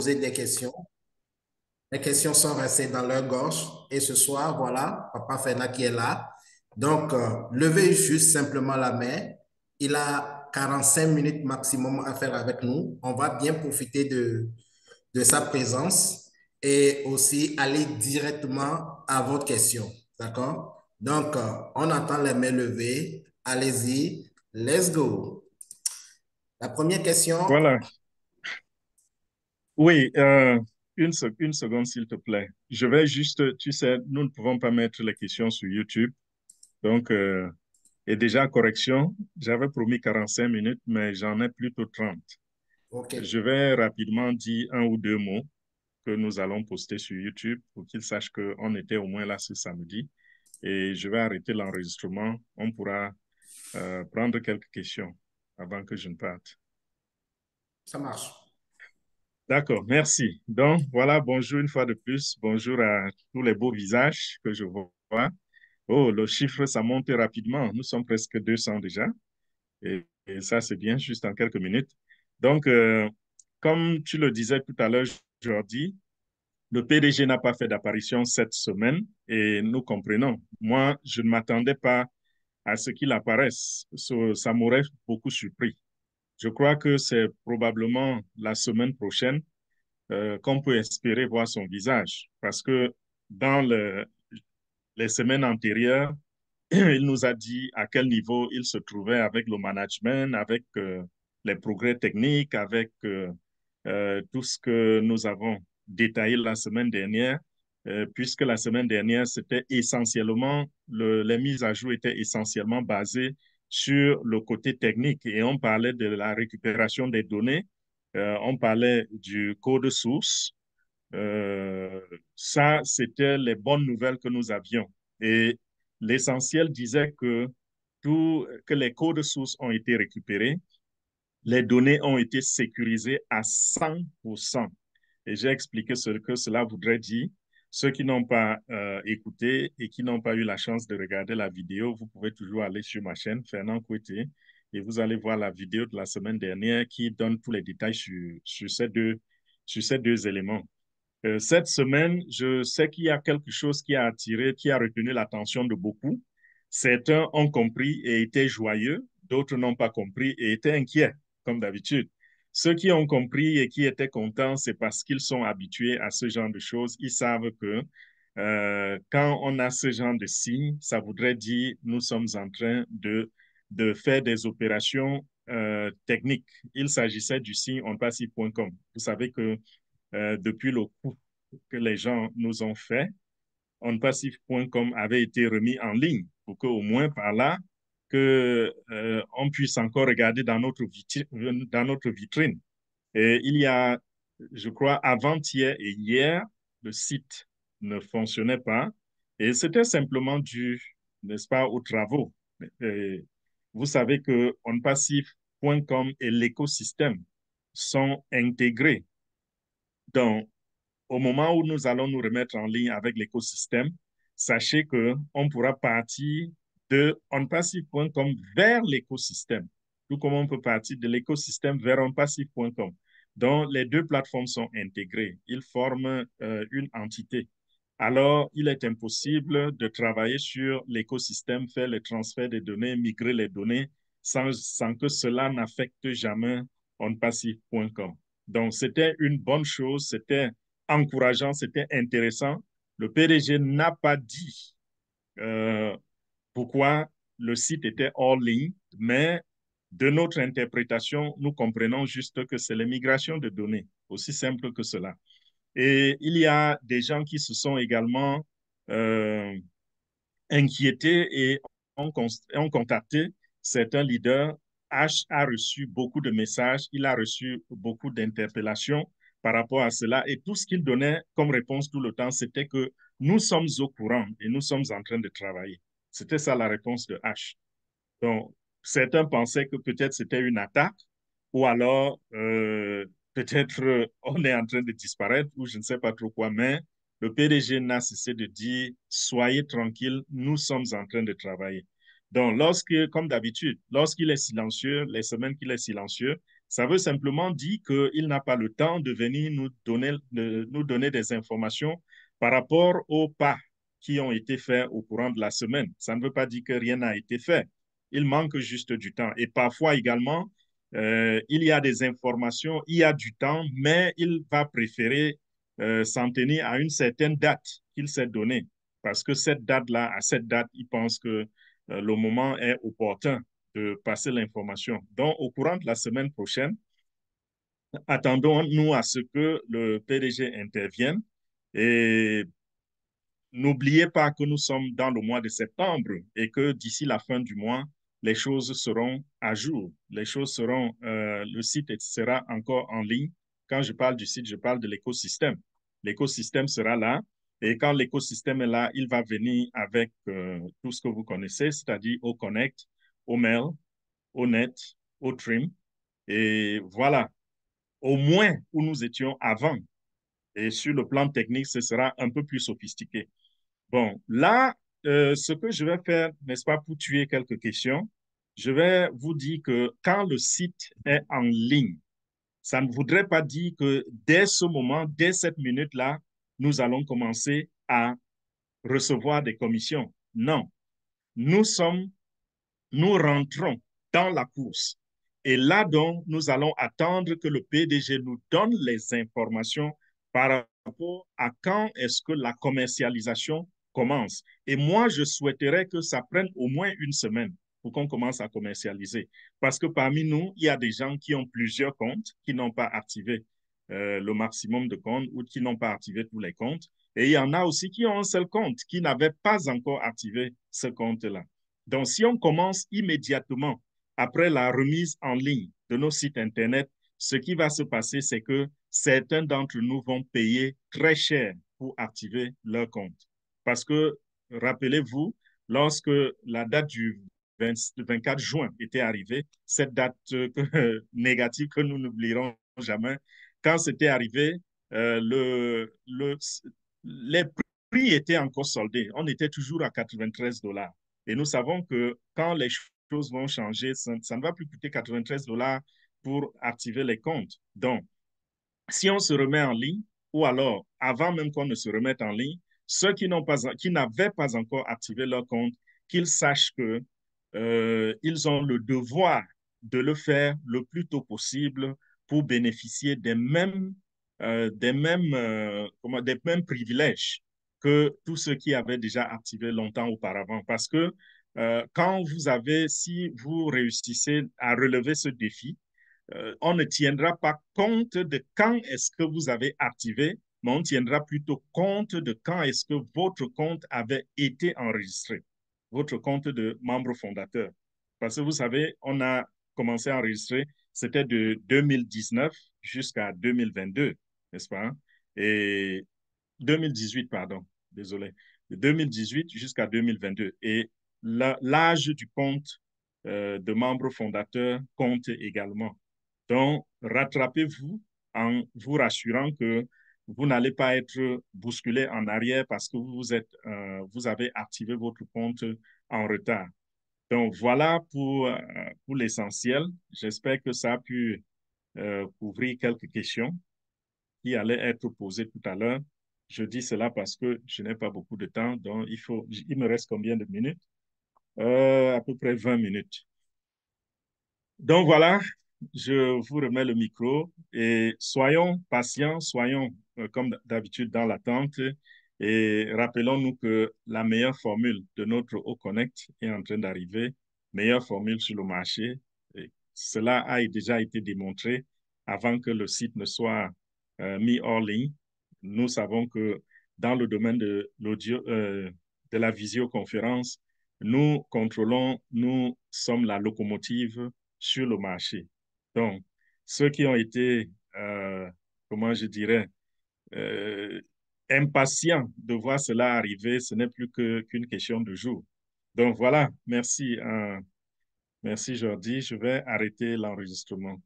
poser des questions. Les questions sont restées dans leur gorge. Et ce soir, voilà, Papa Fena qui est là. Donc, levez juste simplement la main. Il a 45 minutes maximum à faire avec nous. On va bien profiter de sa présence et aussi aller directement à votre question. D'accord? Donc, on attend les mains levées. Allez-y. Let's go. La première question. Voilà. Oui, une seconde, s'il te plaît. Je vais juste, tu sais, nous ne pouvons pas mettre les questions sur YouTube. Donc, et déjà, correction, j'avais promis 45 minutes, mais j'en ai plutôt 30. OK. Je vais rapidement dire un ou deux mots que nous allons poster sur YouTube pour qu'ils sachent qu'on était au moins là ce samedi. Et je vais arrêter l'enregistrement. On pourra prendre quelques questions avant que je ne parte. Ça marche. D'accord, merci. Donc, voilà, bonjour une fois de plus. Bonjour à tous les beaux visages que je vois. Oh, le chiffre, ça monte rapidement. Nous sommes presque 200 déjà. Et ça, c'est bien, juste en quelques minutes. Donc, comme tu le disais tout à l'heure, Jordi, le PDG n'a pas fait d'apparition cette semaine et nous comprenons. Moi, je ne m'attendais pas à ce qu'il apparaisse. Ça m'aurait beaucoup surpris. Je crois que c'est probablement la semaine prochaine qu'on peut espérer voir son visage. Parce que dans les semaines antérieures, il nous a dit à quel niveau il se trouvait avec le management, avec les progrès techniques, avec tout ce que nous avons détaillé la semaine dernière, puisque la semaine dernière, c'était essentiellement, les mises à jour étaient essentiellement basées sur le côté technique et on parlait de la récupération des données, on parlait du code source, euh, ça, c'était les bonnes nouvelles que nous avions. Et l'essentiel disait que les codes sources ont été récupérés, les données ont été sécurisées à 100%. Et j'ai expliqué ce que cela voudrait dire. Ceux qui n'ont pas écouté et qui n'ont pas eu la chance de regarder la vidéo, vous pouvez toujours aller sur ma chaîne, Fernand Kouete, et vous allez voir la vidéo de la semaine dernière qui donne tous les détails sur ces deux éléments. Cette semaine, je sais qu'il y a quelque chose qui a attiré, qui a retenu l'attention de beaucoup. Certains ont compris et étaient joyeux, d'autres n'ont pas compris et étaient inquiets, comme d'habitude. Ceux qui ont compris et qui étaient contents, c'est parce qu'ils sont habitués à ce genre de choses. Ils savent que quand on a ce genre de signes, ça voudrait dire nous sommes en train de faire des opérations techniques. Il s'agissait du signe onpassif.com. Vous savez que depuis le coup que les gens nous ont fait, onpassif.com avait été remis en ligne pour qu'au moins par là, on puisse encore regarder dans notre vitrine. Et il y a, je crois, avant-hier et hier, le site ne fonctionnait pas. Et c'était simplement dû, n'est-ce pas, aux travaux. Et vous savez que onpassif.com et l'écosystème sont intégrés dans au moment où nous allons nous remettre en ligne avec l'écosystème, sachez qu'on pourra partir de onpassif.com vers l'écosystème, tout comme on peut partir de l'écosystème vers onpassif.com. Donc, les deux plateformes sont intégrées. Ils forment une entité. Alors, il est impossible de travailler sur l'écosystème, faire le transfert des données, migrer les données sans que cela n'affecte jamais onpassif.com. Donc, c'était une bonne chose, c'était encourageant, c'était intéressant. Le PDG n'a pas dit euh, pourquoi le site était hors ligne, mais de notre interprétation, nous comprenons juste que c'est l'immigration de données, aussi simple que cela. Et il y a des gens qui se sont également euh, inquiétés et ont contacté certains leaders. H a reçu beaucoup de messages, il a reçu beaucoup d'interpellations par rapport à cela. Et tout ce qu'il donnait comme réponse tout le temps, c'était que nous sommes au courant et nous sommes en train de travailler. C'était ça la réponse de H. Donc, certains pensaient que peut-être c'était une attaque ou alors peut-être on est en train de disparaître ou je ne sais pas trop quoi, mais le PDG n'a cessé de dire, soyez tranquille, nous sommes en train de travailler. Donc, comme d'habitude, lorsqu'il est silencieux, les semaines qu'il est silencieux, Ça veut simplement dire qu'il n'a pas le temps de venir nous donner des informations par rapport aux pas qui ont été faits au courant de la semaine. Ça ne veut pas dire que rien n'a été fait. Il manque juste du temps. Et parfois également, il y a des informations, il y a du temps, mais il va préférer s'en tenir à une certaine date qu'il s'est donnée. Parce que cette date-là, à cette date, il pense que le moment est opportun de passer l'information. Donc, au courant de la semaine prochaine, attendons-nous à ce que le PDG intervienne et n'oubliez pas que nous sommes dans le mois de septembre et que d'ici la fin du mois, les choses seront à jour. Les choses seront, le site sera encore en ligne. Quand je parle du site, je parle de l'écosystème. L'écosystème sera là. Et quand l'écosystème est là, il va venir avec tout ce que vous connaissez, c'est-à-dire au Connect, au Mail, au Net, au Trim. Et voilà, au moins où nous étions avant. Et sur le plan technique, ce sera un peu plus sophistiqué. Bon, là, ce que je vais faire, n'est-ce pas, pour tuer quelques questions, je vais vous dire que quand le site est en ligne, ça ne voudrait pas dire que dès ce moment, dès cette minute-là, nous allons commencer à recevoir des commissions. Non, nous sommes, nous rentrons dans la course. Et là donc, nous allons attendre que le PDG nous donne les informations par rapport à quand est-ce que la commercialisation commence. Et moi, je souhaiterais que ça prenne au moins une semaine pour qu'on commence à commercialiser. Parce que parmi nous, il y a des gens qui ont plusieurs comptes, qui n'ont pas activé le maximum de comptes ou qui n'ont pas activé tous les comptes. Et il y en a aussi qui ont un seul compte, qui n'avaient pas encore activé ce compte-là. Donc, si on commence immédiatement après la remise en ligne de nos sites Internet, ce qui va se passer, c'est que certains d'entre nous vont payer très cher pour activer leur compte. Parce que, rappelez-vous, lorsque la date du 24 juin était arrivée, cette date négative que nous n'oublierons jamais, quand c'était arrivé, les prix étaient encore soldés. On était toujours à 93 dollars. Et nous savons que quand les choses vont changer, ça ne va plus coûter 93 dollars pour activer les comptes. Donc, si on se remet en ligne, ou alors avant même qu'on ne se remette en ligne, ceux qui n'avaient pas encore activé leur compte, qu'ils sachent que ils ont le devoir de le faire le plus tôt possible pour bénéficier des mêmes privilèges que tous ceux qui avaient déjà activé longtemps auparavant. Parce que si vous réussissez à relever ce défi, on ne tiendra pas compte de quand est-ce que vous avez activé, mais on tiendra plutôt compte de quand est-ce que votre compte avait été enregistré, votre compte de membre fondateur. Parce que vous savez, on a commencé à enregistrer, c'était de 2019 jusqu'à 2022, n'est-ce pas? Et 2018, pardon, désolé. De 2018 jusqu'à 2022. Et l'âge du compte de membre fondateur compte également. Donc, rattrapez-vous en vous rassurant que vous n'allez pas être bousculé en arrière parce que vous avez activé votre compte en retard. Donc, voilà pour l'essentiel. J'espère que ça a pu couvrir quelques questions qui allaient être posées tout à l'heure. Je dis cela parce que je n'ai pas beaucoup de temps, donc il me reste combien de minutes? À peu près 20 minutes. Donc voilà, je vous remets le micro et soyons patients, soyons comme d'habitude dans l'attente et rappelons-nous que la meilleure formule de notre Connect est en train d'arriver, meilleure formule sur le marché. Et cela a déjà été démontré avant que le site ne soit mis hors ligne. Nous savons que dans le domaine de l'audio, de la visioconférence, nous sommes la locomotive sur le marché. Donc, ceux qui ont été, comment je dirais, euh, impatients de voir cela arriver, ce n'est plus qu'une question de jour. Donc voilà, merci, merci Jordi, je vais arrêter l'enregistrement.